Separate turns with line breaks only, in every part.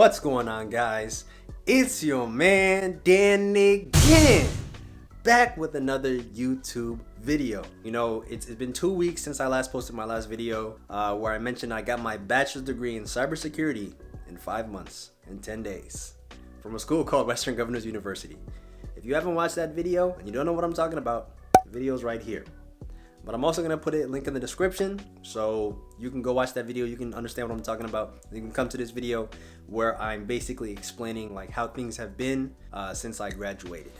What's going on, guys? It's your man Danny again, back with another YouTube video. You know, it's been 2 weeks since I last posted my last video where I mentioned I got my bachelor's degree in cybersecurity in 5 months and 10 days from a school called Western Governors University. If you haven't watched that video and you don't know what I'm talking about, the video's right here. But I'm also gonna put a link in the description so you can go watch that video. You can understand what I'm talking about. You can come to this video where I'm basically explaining like how things have been since I graduated.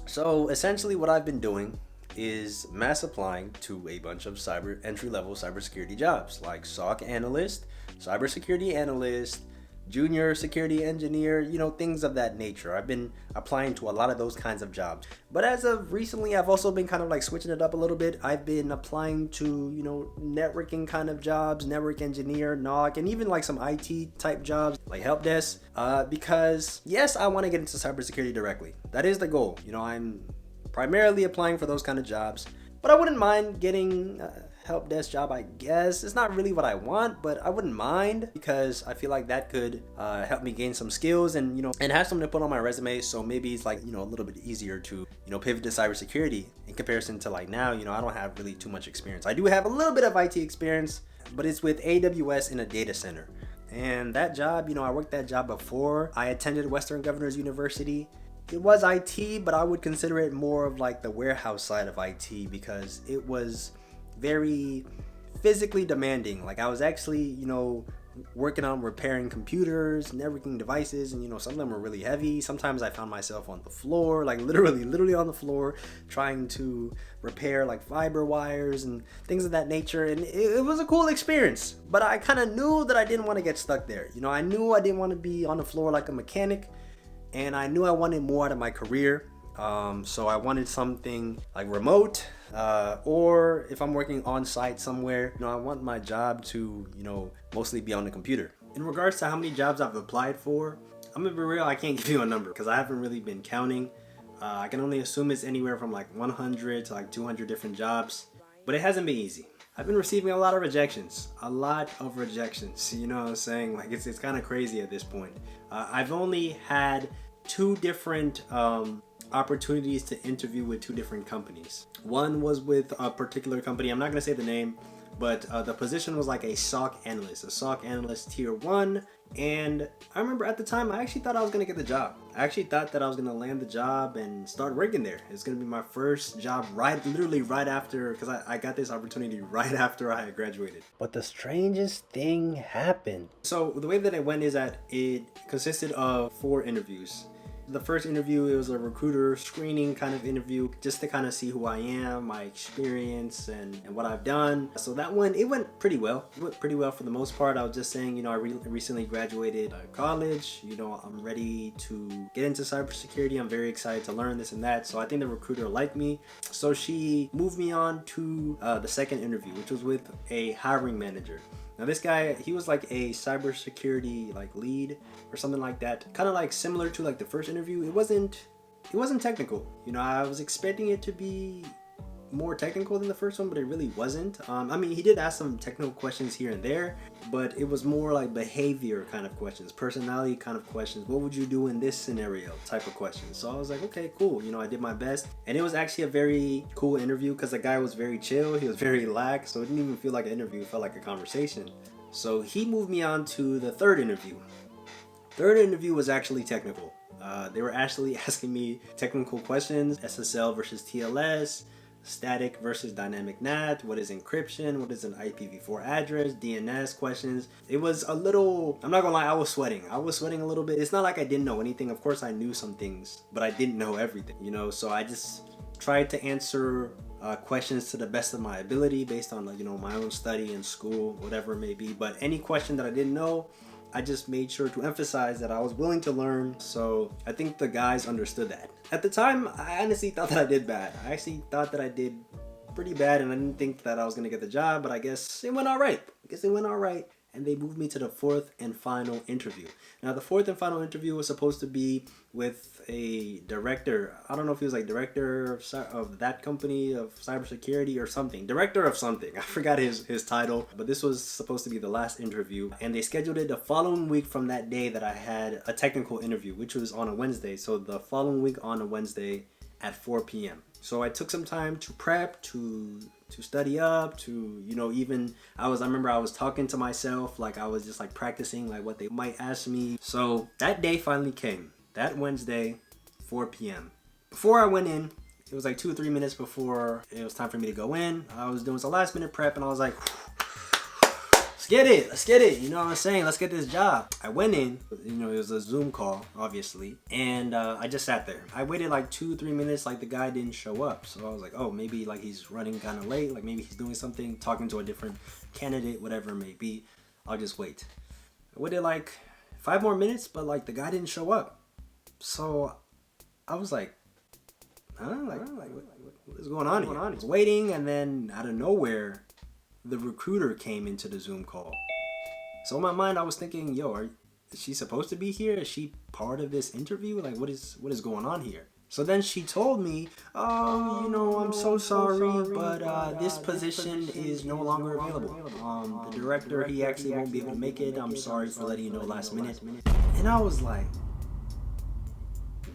So essentially what I've been doing is mass applying to a bunch of entry-level cybersecurity jobs like SOC analyst, cybersecurity analyst, junior security engineer, you know, things of that nature. I've been applying to a lot of those kinds of jobs. But as of recently, I've also been kind of like switching it up a little bit. I've been applying to, you know, networking kind of jobs, network engineer, NOC, and even like some IT type jobs like help desk, because yes, I want to get into cybersecurity directly. That is the goal. You know, I'm primarily applying for those kind of jobs, but I wouldn't mind getting help desk job, I guess. It's not really what I want, but I wouldn't mind because I feel like that could help me gain some skills and, you know, and have something to put on my resume. So maybe it's like, you know, a little bit easier to, you know, pivot to cybersecurity in comparison to like now. You know, I don't have really too much experience. I do have a little bit of IT experience, but it's with AWS in a data center. And that job, you know, I worked that job before I attended Western Governors University. It was IT, but I would consider it more of like the warehouse side of IT because it was very physically demanding. Like I was actually, you know, working on repairing computers, networking devices, and you know, some of them were really heavy. Sometimes I found myself on the floor, like literally on the floor, trying to repair like fiber wires and things of that nature. And it was a cool experience, but I kind of knew that I didn't want to get stuck there. You know, I knew I didn't want to be on the floor like a mechanic, and I knew I wanted more out of my career. So I wanted something like remote, or if I'm working on site somewhere, you know, I want my job to, you know, mostly be on the computer. In regards to how many jobs I've applied for, I'm gonna be real, I can't give you a number because I haven't really been counting. I can only assume it's anywhere from like 100 to like 200 different jobs, but it hasn't been easy. I've been receiving a lot of rejections, you know what I'm saying? Like it's kind of crazy at this point. I've only had 2 different opportunities to interview with 2 different companies. One was with a particular company, I'm not gonna say the name, but the position was like a SOC analyst tier 1. And I remember at the time, I actually thought I was gonna get the job. I actually thought that I was gonna land the job and start working there. It's gonna be my first job literally right after, because I got this opportunity right after I had graduated. But the strangest thing happened. So the way that it went is that it consisted of 4 interviews. The first interview, it was a recruiter screening kind of interview just to kind of see who I am, my experience, and what I've done. So that one, it went pretty well. It went pretty well for the most part. I was just saying, you know, I recently graduated college. You know, I'm ready to get into cybersecurity. I'm very excited to learn this and that. So I think the recruiter liked me. So she moved me on to the second interview, which was with a hiring manager. Now this guy, he was like a cybersecurity like lead or something like that. Kind of like similar to like the first interview. It wasn't technical. You know, I was expecting it to be more technical than the first one, but it really wasn't. I mean, he did ask some technical questions here and there, but it was more like behavior kind of questions, personality kind of questions. What would you do in this scenario type of questions? So I was like, okay, cool. You know, I did my best. And it was actually a very cool interview because the guy was very chill. He was very relaxed. So it didn't even feel like an interview. It felt like a conversation. So he moved me on to the third interview. Third interview was actually technical. They were actually asking me technical questions, SSL versus TLS, static versus dynamic NAT, what is encryption, what is an IPv4 address, DNS questions. It was a little, I'm not gonna lie, I was sweating a little bit. It's not like I didn't know anything. Of course I knew some things, but I didn't know everything, you know. So I just tried to answer questions to the best of my ability based on, you know, my own study in school, whatever it may be. But any question that I didn't know, I just made sure to emphasize that I was willing to learn. So I think the guys understood that. At the time, I honestly thought that I did bad. I actually thought that I did pretty bad, and I didn't think that I was gonna get the job, but I guess it went all right. and they moved me to the fourth and final interview. Now, the fourth and final interview was supposed to be with a director. I don't know if he was like director of that company of cybersecurity or something. Director of something. I forgot his title. But this was supposed to be the last interview. And they scheduled it the following week from that day that I had a technical interview, which was on a Wednesday. So the following week on a Wednesday at 4 p.m. So I took some time to prep, to study up, to, you know, even I remember I was talking to myself, like I was just like practicing like what they might ask me. So that day finally came, that Wednesday, 4 p.m. Before I went in, it was like 2 or 3 minutes before it was time for me to go in. I was doing some last minute prep and I was like, let's get it, you know what I'm saying? Let's get this job. I went in, you know, it was a Zoom call, obviously, and I just sat there. I waited like 2 or 3 minutes, like the guy didn't show up. So I was like, oh, maybe like he's running kind of late, like maybe he's doing something, talking to a different candidate, whatever it may be. I'll just wait. I waited like 5 more minutes, but like the guy didn't show up. So I was like, what is going on here? I was waiting, and then out of nowhere, the recruiter came into the Zoom call. So in my mind, I was thinking, yo, is she supposed to be here? Is she part of this interview? Like, what is going on here? So then she told me, oh, you know, I'm so sorry, but this position is no longer available. The director, he actually won't be able to make it. I'm sorry for letting you know last minute. And I was like,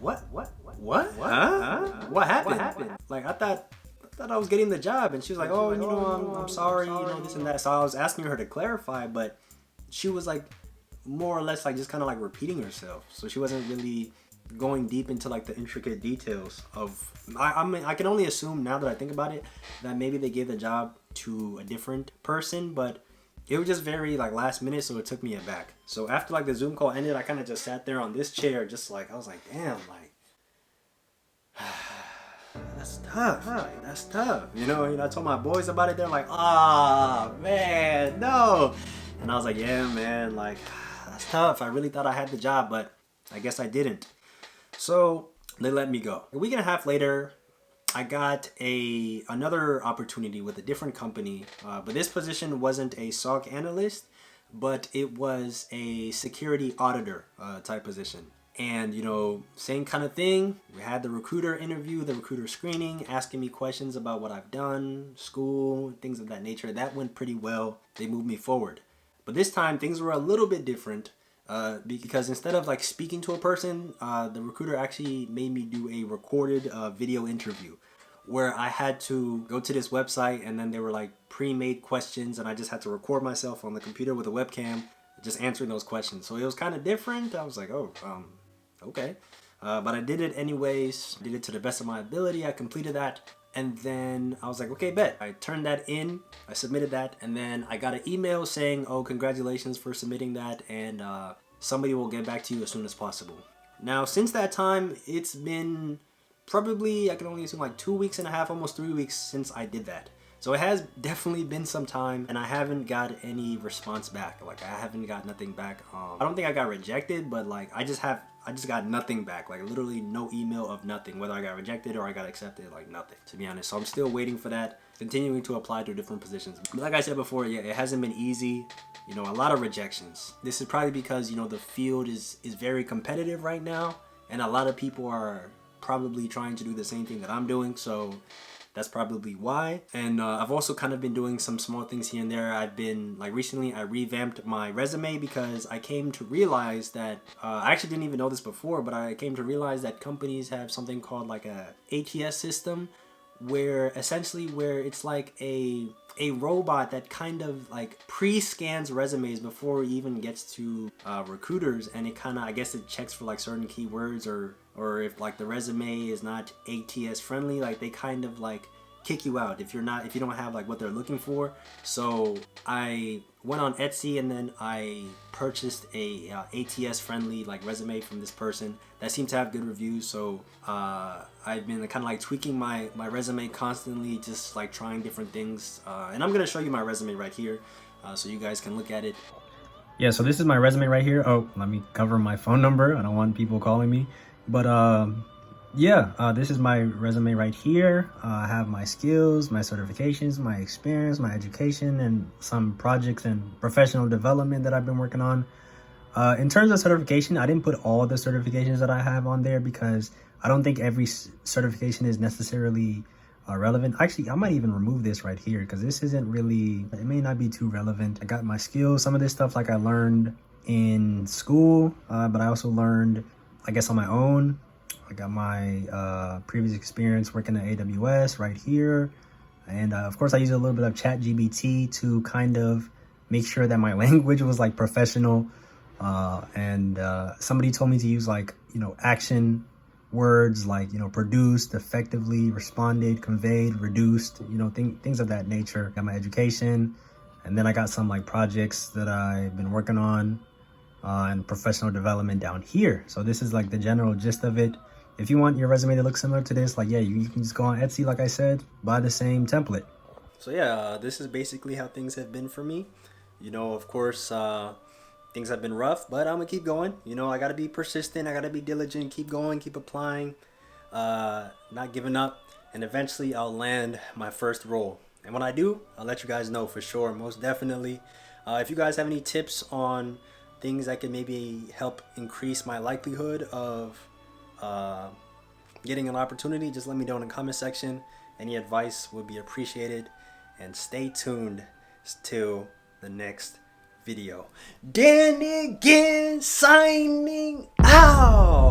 what? Huh? What happened? Like, I thought I was getting the job, and she was like, oh, you know, I'm sorry, you know, this and that. So I was asking her to clarify, but she was like more or less like just kind of like repeating herself. So she wasn't really going deep into like the intricate details of, I mean, I can only assume now that I think about it that maybe they gave the job to a different person, but it was just very like last minute, so it took me aback. So after like the Zoom call ended, I kind of just sat there on this chair, just like, I was like, damn, like, that's tough. Like, that's tough. You know, I told my boys about it. They're like, ah, man, no. And I was like, yeah, man, like, that's tough. I really thought I had the job, but I guess I didn't. So they let me go. A week and a half later, I got another opportunity with a different company. But this position wasn't a SOC analyst, but it was a security auditor type position. And, you know, same kind of thing. We had the recruiter interview, the recruiter screening, asking me questions about what I've done, school, things of that nature. That went pretty well. They moved me forward. But this time, things were a little bit different because instead of like speaking to a person, the recruiter actually made me do a recorded video interview where I had to go to this website, and then there were like pre-made questions, and I just had to record myself on the computer with a webcam, just answering those questions. So it was kind of different. I was like, oh, okay. But I did it anyways. I did it to the best of my ability. I completed that. And then I was like, okay, bet. I turned that in. I submitted that. And then I got an email saying, oh, congratulations for submitting that. And somebody will get back to you as soon as possible. Now, since that time, it's been probably, I can only assume like 2 weeks and a half, almost 3 weeks since I did that. So it has definitely been some time, and I haven't got any response back. Like, I haven't got nothing back. I don't think I got rejected, but like I just got nothing back. Like literally no email of nothing, whether I got rejected or I got accepted, like nothing, to be honest. So I'm still waiting for that, continuing to apply to different positions. But like I said before, yeah, it hasn't been easy. You know, a lot of rejections. This is probably because, you know, the field is very competitive right now, and a lot of people are probably trying to do the same thing that I'm doing. So that's probably why. And I've also kind of been doing some small things here and there. I've been, like recently, I revamped my resume because I came to realize that, I actually didn't even know this before, but I came to realize that companies have something called like a ATS system, where essentially where it's like a robot that kind of like pre-scans resumes before it even gets to recruiters, and it kind of, I guess it checks for like certain keywords, or if like the resume is not ATS friendly, like they kind of like kick you out if you don't have like what they're looking for. So I went on Etsy, and then I purchased a ATS friendly like resume from this person that seemed to have good reviews. So I've been kind of like tweaking my resume constantly, just like trying different things, and I'm gonna show you my resume right here so you guys can look at it. Yeah, so this is my resume right here. Oh, let me cover my phone number. I don't want people calling me. But
yeah, this is my resume right here. I have my skills, my certifications, my experience, my education, and some projects and professional development that I've been working on. In terms of certification, I didn't put all the certifications that I have on there because I don't think every certification is necessarily relevant. Actually, I might even remove this right here because this isn't really, it may not be too relevant. I got my skills, some of this stuff like I learned in school, but I also learned, I guess, on my own. I got my previous experience working at AWS right here. And of course, I use a little bit of ChatGPT to kind of make sure that my language was like professional. And somebody told me to use like, action words like, produced, effectively, responded, conveyed, reduced, things of that nature. Got my education. And then I got some like projects that I've been working on and professional development down here. So this is like the general gist of it. If you want your resume to look similar to this, like, yeah, you can just go on Etsy, like I said, buy the same template.
So yeah, this is basically how things have been for me. Of course, things have been rough, but I'm gonna keep going. I gotta be persistent. I gotta be diligent. Keep going. Keep applying. Not giving up. And eventually, I'll land my first role. And when I do, I'll let you guys know for sure. Most definitely. If you guys have any tips on things that can maybe help increase my likelihood of getting an opportunity, just let me know in the comment section. Any advice would be appreciated. And stay tuned till the next video. Dan again, signing out.